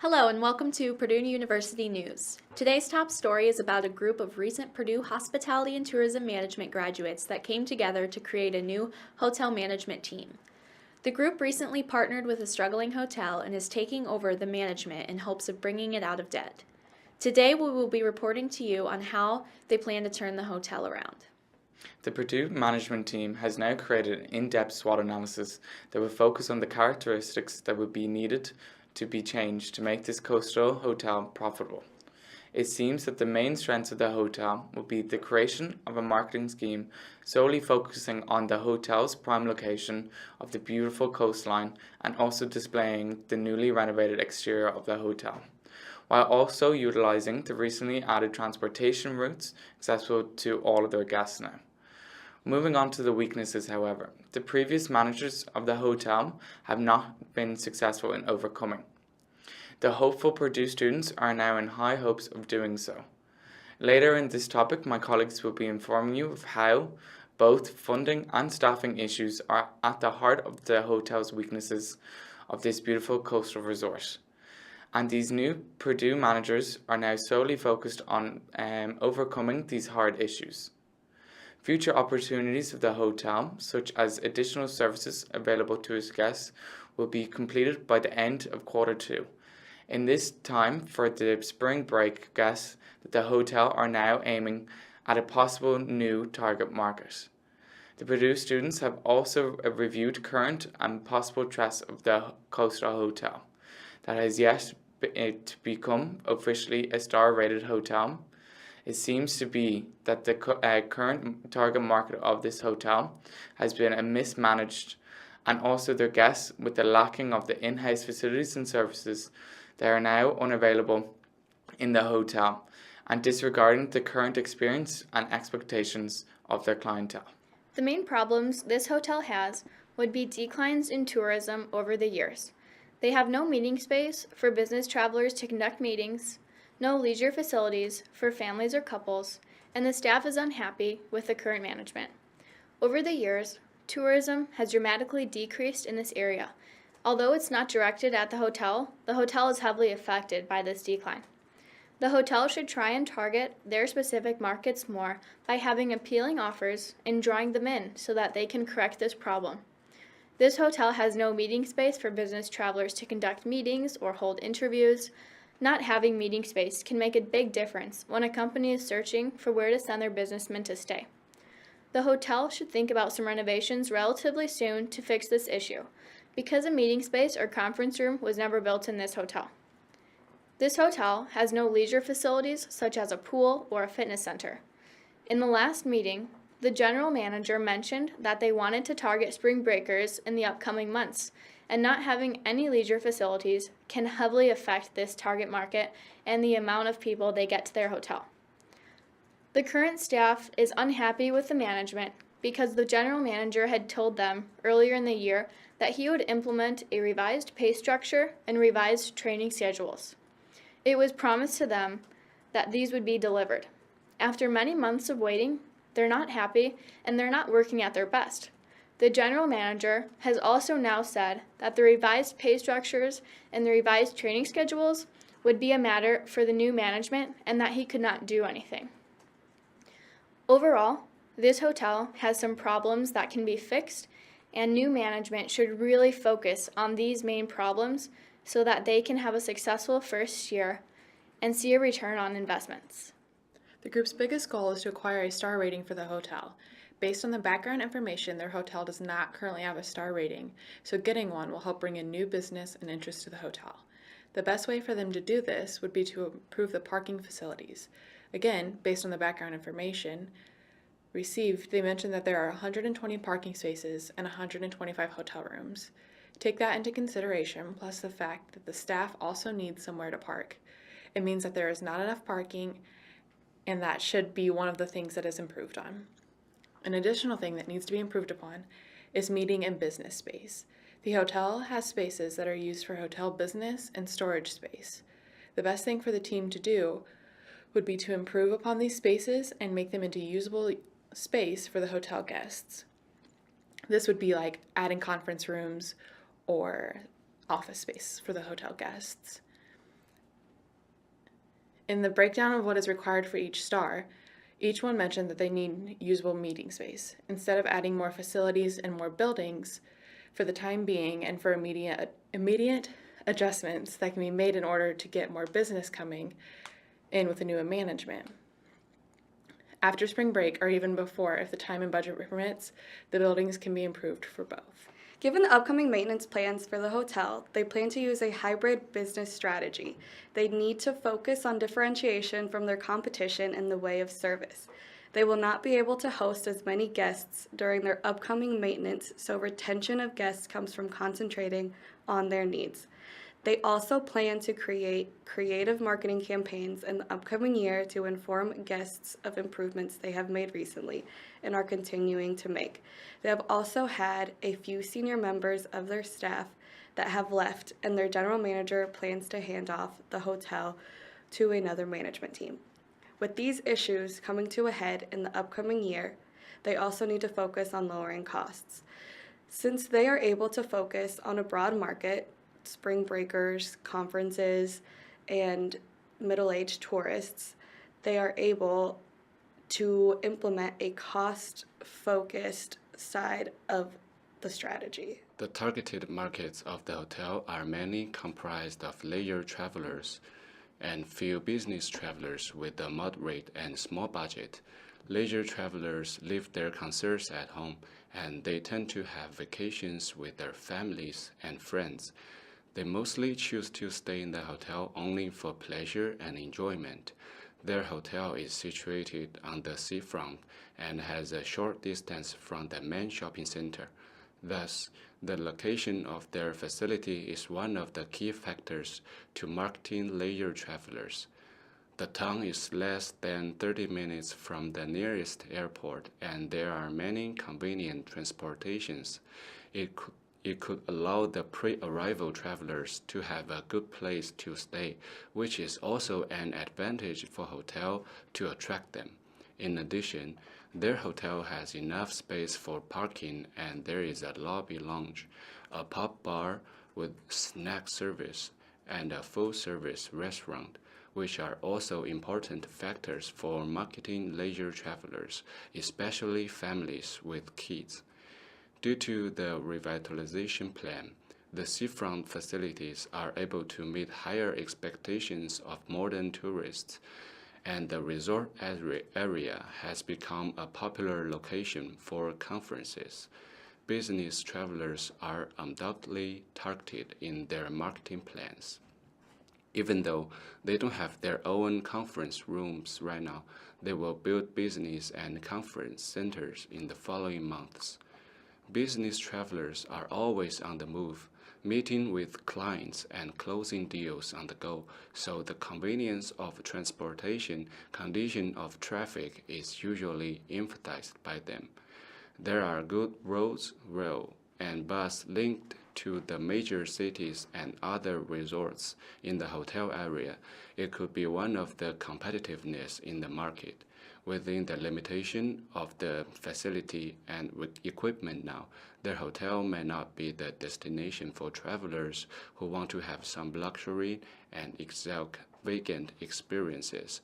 Hello and welcome to Purdue University News. Today's top story is about a group of recent Purdue Hospitality and Tourism Management graduates that came together to create a new hotel management team. The group recently partnered with a struggling hotel and is taking over the management in hopes of bringing it out of debt. Today we will be reporting to you on how they plan to turn the hotel around. The Purdue management team has now created an in-depth SWOT analysis that will focus on the characteristics that would be needed to be changed to make this coastal hotel profitable. It seems that the main strengths of the hotel will be the creation of a marketing scheme solely focusing on the hotel's prime location of the beautiful coastline and also displaying the newly renovated exterior of the hotel, while also utilizing the recently added transportation routes accessible to all of their guests now. Moving on to the weaknesses, however, the previous managers of the hotel have not been successful in overcoming. The hopeful Purdue students are now in high hopes of doing so. Later in this topic, my colleagues will be informing you of how both funding and staffing issues are at the heart of the hotel's weaknesses of this beautiful coastal resort. And these new Purdue managers are now solely focused on overcoming these hard issues. Future opportunities of the hotel, such as additional services available to its guests, will be completed by the end of Q2. In this time for the spring break, guests at the hotel are now aiming at a possible new target market. The Purdue students have also reviewed current and possible threats of the coastal hotel that has yet to become officially a star-rated hotel. It seems to be that the current target market of this hotel has been mismanaged, and also their guests, with the lacking of the in-house facilities and services that are now unavailable in the hotel, and disregarding the current experience and expectations of their clientele. The main problems this hotel has would be declines in tourism over the years. They have no meeting space for business travelers to conduct meetings, no leisure facilities for families or couples, and the staff is unhappy with the current management. Over the years, tourism has dramatically decreased in this area. Although it's not directed at the hotel is heavily affected by this decline. The hotel should try and target their specific markets more by having appealing offers and drawing them in so that they can correct this problem. This hotel has no meeting space for business travelers to conduct meetings or hold interviews. Not having meeting space can make a big difference when a company is searching for where to send their businessmen to stay. The hotel should think about some renovations relatively soon to fix this issue, because a meeting space or conference room was never built in this hotel. This hotel has no leisure facilities such as a pool or a fitness center. In the last meeting, the general manager mentioned that they wanted to target spring breakers in the upcoming months, and not having any leisure facilities can heavily affect this target market and the amount of people they get to their hotel. The current staff is unhappy with the management because the general manager had told them earlier in the year that he would implement a revised pay structure and revised training schedules. It was promised to them that these would be delivered. After many months of waiting, they're not happy and they're not working at their best. The general manager has also now said that the revised pay structures and the revised training schedules would be a matter for the new management and that he could not do anything. Overall, this hotel has some problems that can be fixed, and new management should really focus on these main problems so that they can have a successful first year and see a return on investments. The group's biggest goal is to acquire a star rating for the hotel. Based on the background information, their hotel does not currently have a star rating, so getting one will help bring in new business and interest to the hotel. The best way for them to do this would be to improve the parking facilities. Again, based on the background information received, they mentioned that there are 120 parking spaces and 125 hotel rooms. Take that into consideration, plus the fact that the staff also needs somewhere to park. It means that there is not enough parking, and that should be one of the things that is improved on. An additional thing that needs to be improved upon is meeting and business space. The hotel has spaces that are used for hotel business and storage space. The best thing for the team to do would be to improve upon these spaces and make them into usable space for the hotel guests. This would be like adding conference rooms or office space for the hotel guests. In the breakdown of what is required for each star, each one mentioned that they need usable meeting space. Instead of adding more facilities and more buildings for the time being and for immediate adjustments that can be made in order to get more business coming in with the new management. After spring break, or even before, if the time and budget permits, the buildings can be improved for both. Given the upcoming maintenance plans for the hotel, they plan to use a hybrid business strategy. They need to focus on differentiation from their competition in the way of service. They will not be able to host as many guests during their upcoming maintenance, so retention of guests comes from concentrating on their needs. They also plan to create creative marketing campaigns in the upcoming year to inform guests of improvements they have made recently and are continuing to make. They have also had a few senior members of their staff that have left, and their general manager plans to hand off the hotel to another management team. With these issues coming to a head in the upcoming year, they also need to focus on lowering costs. Since they are able to focus on a broad market, spring breakers, conferences, and middle-aged tourists, they are able to implement a cost-focused side of the strategy. The targeted markets of the hotel are mainly comprised of leisure travelers and few business travelers with a moderate and small budget. Leisure travelers leave their concerns at home, and they tend to have vacations with their families and friends. They mostly choose to stay in the hotel only for pleasure and enjoyment. Their hotel is situated on the seafront and has a short distance from the main shopping center. Thus, the location of their facility is one of the key factors to marketing leisure travelers. The town is less than 30 minutes from the nearest airport, and there are many convenient transportations. It could allow the pre-arrival travelers to have a good place to stay, which is also an advantage for hotel to attract them. In addition, their hotel has enough space for parking, and there is a lobby lounge, a pub bar with snack service, and a full-service restaurant, which are also important factors for marketing leisure travelers, especially families with kids. Due to the revitalization plan, the seafront facilities are able to meet higher expectations of modern tourists, and the resort area has become a popular location for conferences. Business travelers are undoubtedly targeted in their marketing plans. Even though they don't have their own conference rooms right now, they will build business and conference centers in the following months. Business travelers are always on the move, meeting with clients and closing deals on the go, so the convenience of transportation, condition of traffic is usually emphasized by them. There are good roads, rail, and bus linked to the major cities and other resorts in the hotel area. It could be one of the competitiveness in the market. Within the limitation of the facility and equipment now, their hotel may not be the destination for travelers who want to have some luxury and extravagant experiences,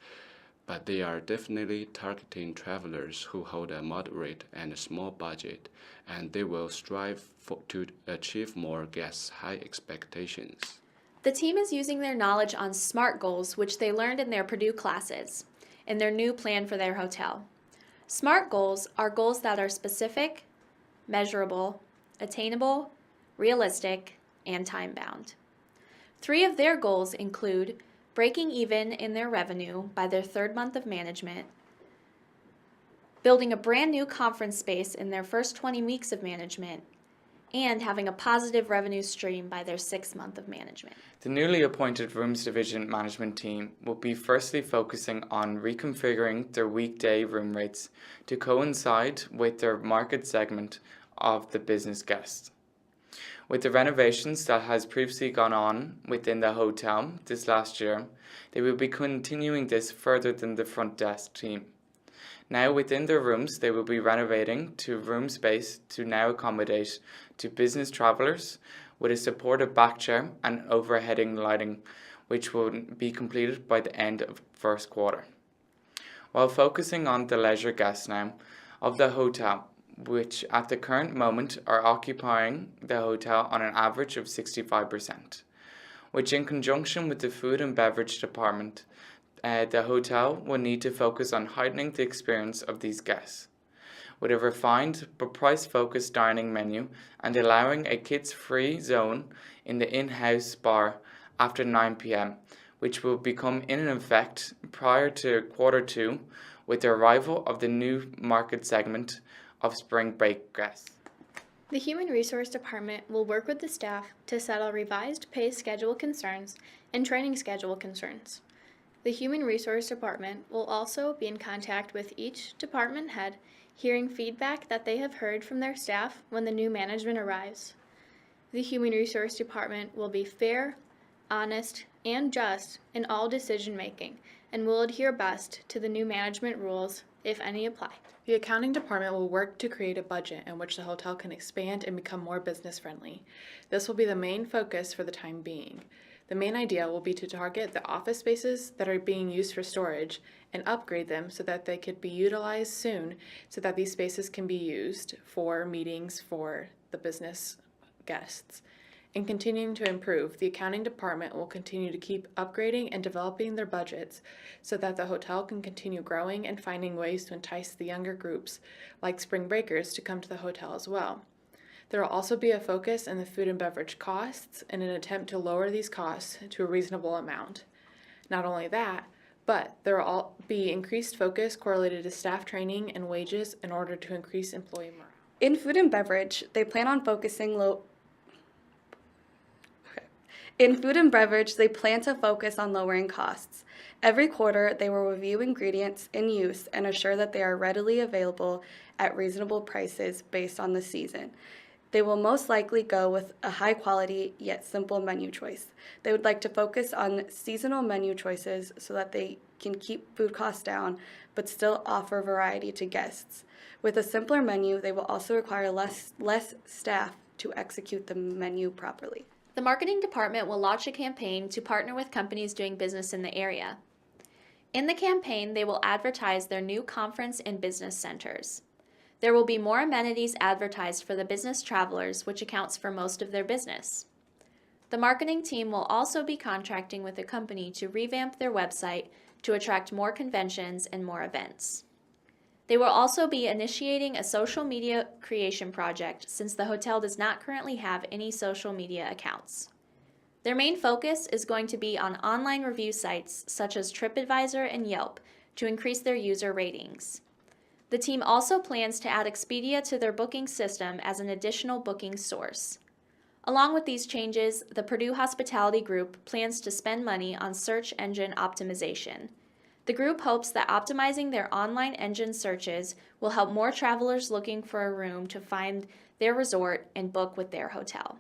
but they are definitely targeting travelers who hold a moderate and small budget, and they will strive to achieve more guests' high expectations. The team is using their knowledge on SMART goals, which they learned in their Purdue classes, in their new plan for their hotel. SMART goals are goals that are specific, measurable, attainable, realistic, and time-bound. 3 of their goals include breaking even in their revenue by their 3rd month of management, building a brand new conference space in their first 20 weeks of management, and having a positive revenue stream by their 6th month of management. The newly appointed Rooms Division management team will be firstly focusing on reconfiguring their weekday room rates to coincide with their market segment of the business guest. With the renovations that has previously gone on within the hotel this last year, they will be continuing this further than the front desk team. Now within their rooms, they will be renovating to room space to now accommodate to business travelers with a supportive back chair and overheading lighting, which will be completed by the end of first quarter. While focusing on the leisure guests now of the hotel, which at the current moment are occupying the hotel on an average of 65%, which in conjunction with the food and beverage department, the hotel will need to focus on heightening the experience of these guests with a refined but price-focused dining menu and allowing a kids-free zone in the in-house bar after 9 p.m., which will become in effect prior to quarter 2 with the arrival of the new market segment of spring break guests. The Human Resource Department will work with the staff to settle revised pay schedule concerns and training schedule concerns. The Human Resource Department will also be in contact with each department head, hearing feedback that they have heard from their staff when the new management arrives. The Human Resource Department will be fair, honest, and just in all decision making and will adhere best to the new management rules, if any apply. The accounting department will work to create a budget in which the hotel can expand and become more business friendly. This will be the main focus for the time being. The main idea will be to target the office spaces that are being used for storage and upgrade them so that they could be utilized soon so that these spaces can be used for meetings for the business guests. In continuing to improve, the accounting department will continue to keep upgrading and developing their budgets so that the hotel can continue growing and finding ways to entice the younger groups, like spring breakers, to come to the hotel as well. There will also be a focus on the food and beverage costs in an attempt to lower these costs to a reasonable amount. Not only that, but there will all be increased focus correlated to staff training and wages in order to increase employee morale. In food and beverage, they plan on focusing In food and beverage, they plan to focus on lowering costs. Every quarter, they will review ingredients in use and assure that they are readily available at reasonable prices based on the season. They will most likely go with a high quality yet simple menu choice. They would like to focus on seasonal menu choices so that they can keep food costs down but still offer variety to guests. With a simpler menu, they will also require less staff to execute the menu properly. The marketing department will launch a campaign to partner with companies doing business in the area. In the campaign, they will advertise their new conference and business centers. There will be more amenities advertised for the business travelers, which accounts for most of their business. The marketing team will also be contracting with a company to revamp their website to attract more conventions and more events. They will also be initiating a social media creation project since the hotel does not currently have any social media accounts. Their main focus is going to be on online review sites such as TripAdvisor and Yelp to increase their user ratings. The team also plans to add Expedia to their booking system as an additional booking source. Along with these changes, the Purdue Hospitality Group plans to spend money on search engine optimization. The group hopes that optimizing their online engine searches will help more travelers looking for a room to find their resort and book with their hotel.